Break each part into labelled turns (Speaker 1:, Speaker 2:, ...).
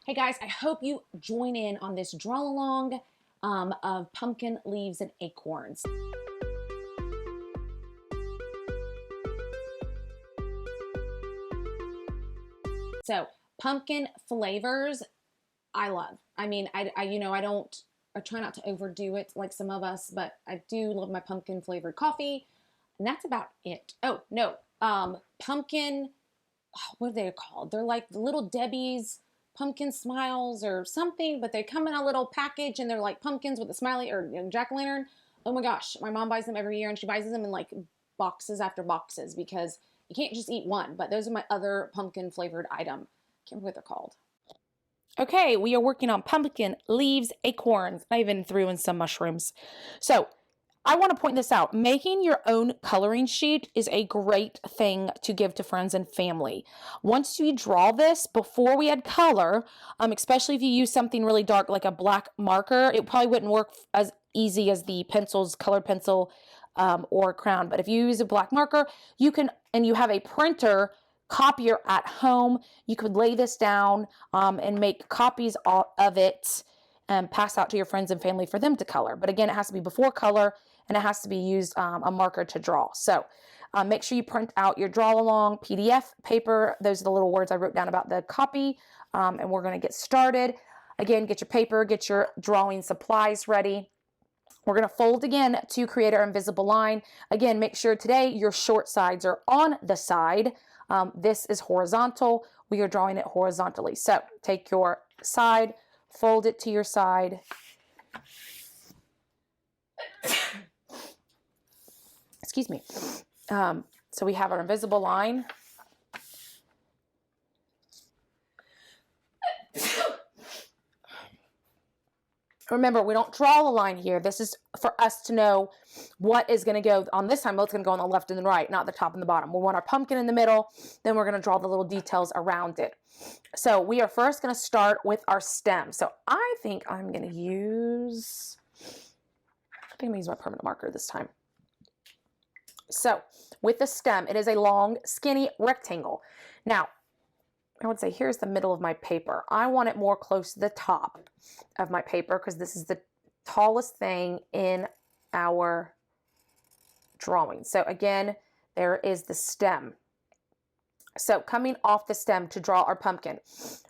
Speaker 1: Hey guys, I hope you join in on this draw along of pumpkin leaves and acorns. So pumpkin flavors, I love. I mean, I try not to overdo it like some of us, but I do love my pumpkin flavored coffee, and that's about it. Oh no, pumpkin. What are they called? They're like the Little Debbie's pumpkin smiles or something, but they come in a little package and they're like pumpkins with a smiley or jack-o'-lantern. Oh my gosh, my mom buys them every year and she buys them in like boxes after boxes because you can't just eat one. But those are my other pumpkin flavored item. Can't remember what they're called. Okay, we are working on pumpkin leaves, acorns. I even threw in some mushrooms. So I want to point this out. Making your own coloring sheet is a great thing to give to friends and family. Once you draw this, before we add color, especially if you use something really dark like a black marker, it probably wouldn't work as easy as the pencils, colored pencil, or crayon. But if you use a black marker, you can, and you have a printer, copier at home, you could lay this down and make copies of it and pass out to your friends and family for them to color. But again, it has to be before color and it has to be used a marker to draw. So make sure you print out your draw along PDF paper. Those are the little words I wrote down about the copy. And we're going to get started. Again, get your paper, get your drawing supplies ready. We're going to fold again to create our invisible line. Again, make sure today your short sides are on the side. This is horizontal. We are drawing it horizontally. So take your side, fold it to your side. Excuse me. So we have our invisible line. Remember, we don't draw a line here. This is for us to know what is going to go on this time. What's going to go on the left and the right, not the top and the bottom. We want our pumpkin in the middle. Then we're going to draw the little details around it. So we are first going to start with our stem. So I think I'm going to use my permanent marker this time. So with the stem, it is a long, skinny rectangle. Now, I would say here's the middle of my paper. I want it more close to the top of my paper because this is the tallest thing in our drawing. So again, there is the stem. So coming off the stem to draw our pumpkin,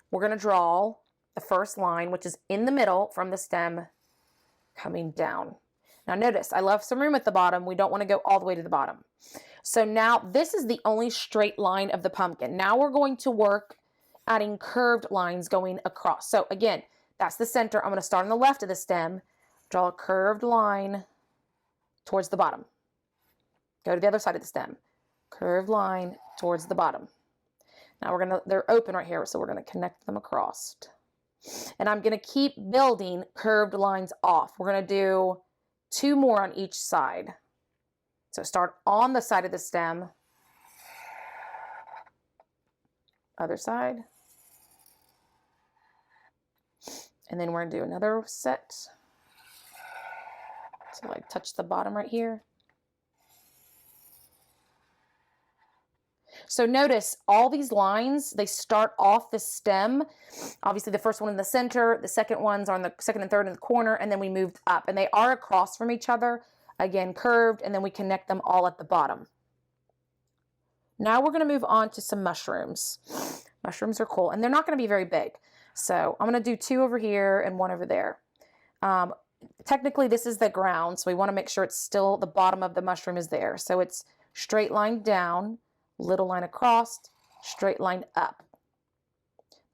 Speaker 1: we're going to draw the first line, which is in the middle from the stem coming down. Now notice, I left some room at the bottom. We don't want to go all the way to the bottom. So now this is the only straight line of the pumpkin. Now we're going to work adding curved lines going across. So again, that's the center. I'm going to start on the left of the stem, draw a curved line towards the bottom. Go to the other side of the stem, curved line towards the bottom. Now they're open right here, so we're going to connect them across. And I'm going to keep building curved lines off. We're going to do 2 more on each side. So start on the side of the stem, other side, and then we're going to do another set. So like touch the bottom right here. So notice all these lines, they start off the stem. Obviously the first one in the center, the second ones are on the second and third in the corner, and then we moved up. And they are across from each other, again curved, and then we connect them all at the bottom. Now we're going to move on to some mushrooms. Mushrooms are cool, and they're not going to be very big. So I'm going to do 2 over here and 1 over there. Technically this is the ground, so we want to make sure it's still the bottom of the mushroom is there. So it's straight line down, little line across, straight line up.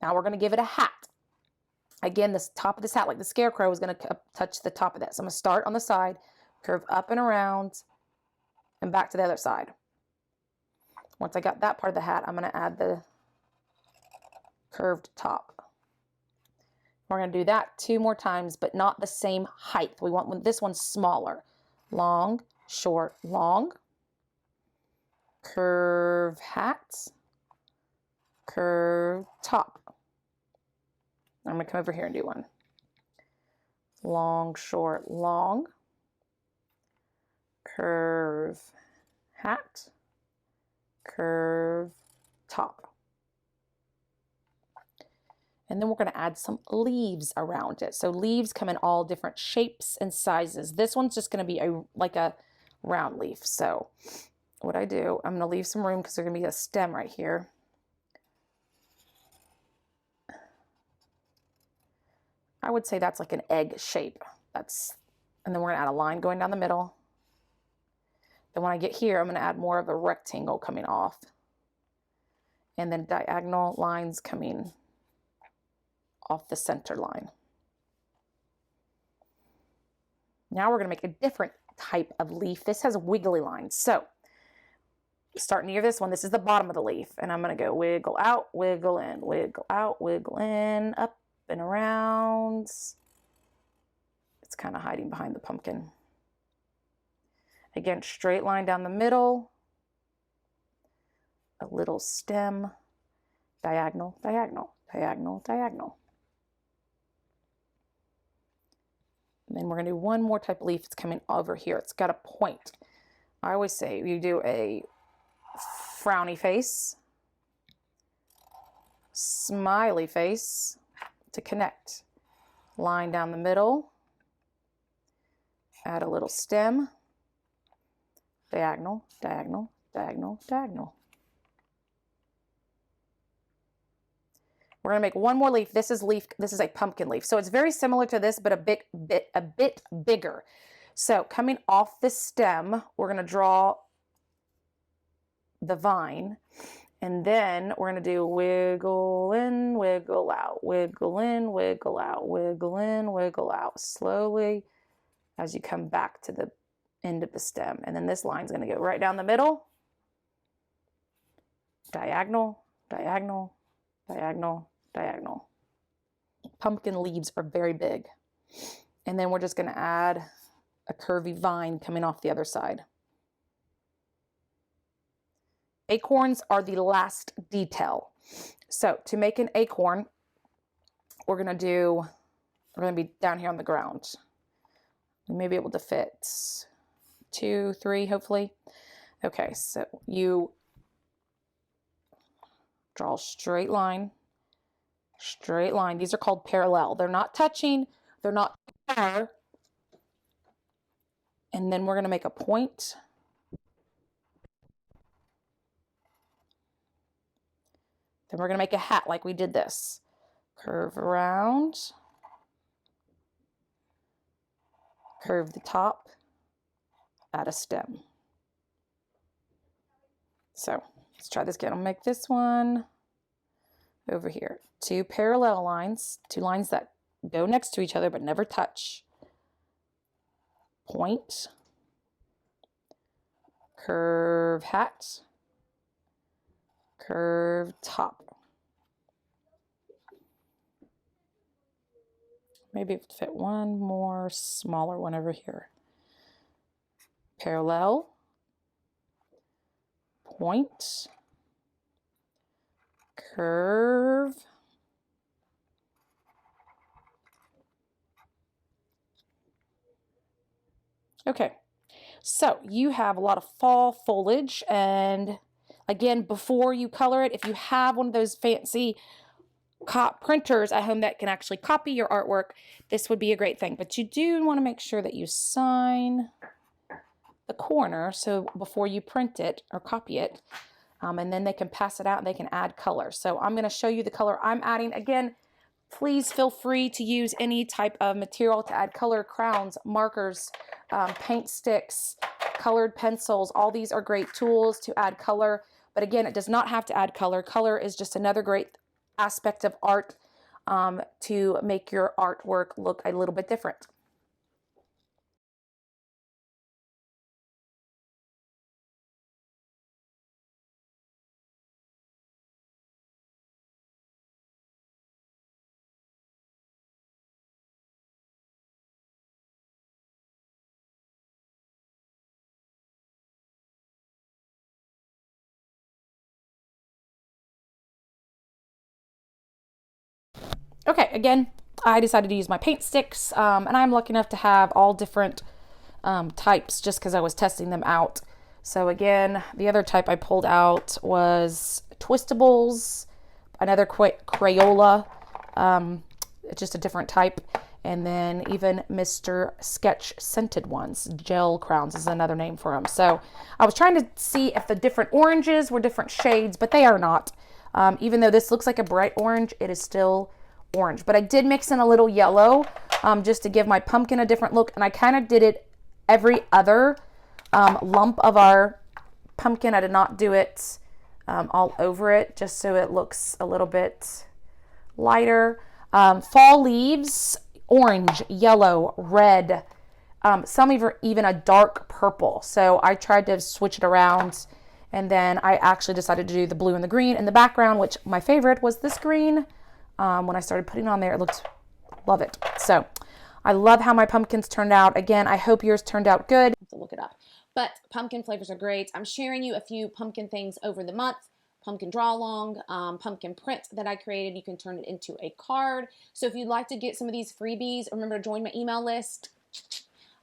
Speaker 1: Now we're going to give it a hat. Again, the top of this hat, like the scarecrow, is going to touch the top of that. So I'm going to start on the side, curve up and around, and back to the other side. Once I got that part of the hat, I'm going to add the curved top. We're going to do that 2 more times, but not the same height. We want this one smaller. Long, short, long. Curve hat, curve top. I'm going to come over here and do one. Long, short, long. Curve hat, curve top.
Speaker 2: And then we're going to add some leaves around it. So leaves come in all different shapes and sizes. This one's just going to be like a round leaf. So what I do, I'm going to leave some room because there's going to be a stem right here. I would say that's like an egg shape. And then we're going to add a line going down the middle. Then when I get here, I'm going to add more of a rectangle coming off. And then diagonal lines coming off the center line. Now we're going to make a different type of leaf. This has wiggly lines. So start near this one. This is the bottom of the leaf. And I'm going to go wiggle out, wiggle in, wiggle out, wiggle in, up and around. It's kind of hiding behind the pumpkin. Again, straight line down the middle. A little stem. Diagonal, diagonal, diagonal, diagonal. And then we're going to do one more type of leaf. It's coming over here. It's got a point. I always say you do a frowny face, smiley face to connect. Line down the middle. Add a little stem. Diagonal, diagonal, diagonal, diagonal. We're going to make one more leaf. This is a pumpkin leaf. So it's very similar to this, but a bit bigger. So coming off the stem, we're going to draw the vine. And then we're going to do wiggle in, wiggle out, wiggle in, wiggle out, wiggle in, wiggle out. Slowly as you come back to the end of the stem. And then this line's going to go right down the middle. Diagonal, diagonal, diagonal, diagonal. Pumpkin leaves are very big. And then we're just going to add a curvy vine coming off the other side. Acorns are the last detail. So to make an acorn, we're going to be down here on the ground. We may be able to fit 2, 3, hopefully. Okay, so you draw a straight line. Straight line. These are called parallel. They're not touching. They're not parallel. And then we're going to make a point. Then we're going to make a hat like we did this. Curve around. Curve the top. Add a stem. So let's try this again. I'll make this one over here. 2 parallel lines, 2 lines that go next to each other but never touch. Point. Curve hat. Curve top. Maybe fit one more smaller one over here. Parallel. Point. Curve. Okay, so you have a lot of fall foliage, and again, before you color it, if you have one of those fancy printers at home that can actually copy your artwork, this would be a great thing. But you do want to make sure that you sign the corner so before you print it or copy it, and then they can pass it out and they can add color. So I'm going to show you the color I'm adding. Again, please feel free to use any type of material to add color. Crowns, markers, paint sticks, colored pencils. All these are great tools to add color. But again, it does not have to add color. Color is just another great aspect of art to make your artwork look a little bit different. Okay, again, I decided to use my paint sticks, and I'm lucky enough to have all different types just because I was testing them out. So again, the other type I pulled out was Twistables, another Crayola, It's just a different type. And then even Mr. Sketch scented ones, gel crowns is another name for them. So I was trying to see if the different oranges were different shades, but they are not. Even though this looks like a bright orange, it is still orange. But I did mix in a little yellow just to give my pumpkin a different look. And I kind of did it every other lump of our pumpkin. I did not do it all over it, just so it looks a little bit lighter. Fall leaves, orange, yellow, red, some even a dark purple. So I tried to switch it around, and then I actually decided to do the blue and the green in the background, which my favorite was this green. When I started putting it on there, love it. So I love how my pumpkins turned out. Again, I hope yours turned out good.
Speaker 1: I have to look it up. But pumpkin flavors are great. I'm sharing you a few pumpkin things over the month. Pumpkin draw along, pumpkin print that I created. You can turn it into a card. So if you'd like to get some of these freebies, remember to join my email list.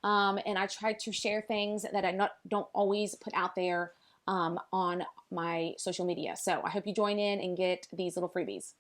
Speaker 1: And I try to share things that I don't always put out there on my social media. So I hope you join in and get these little freebies.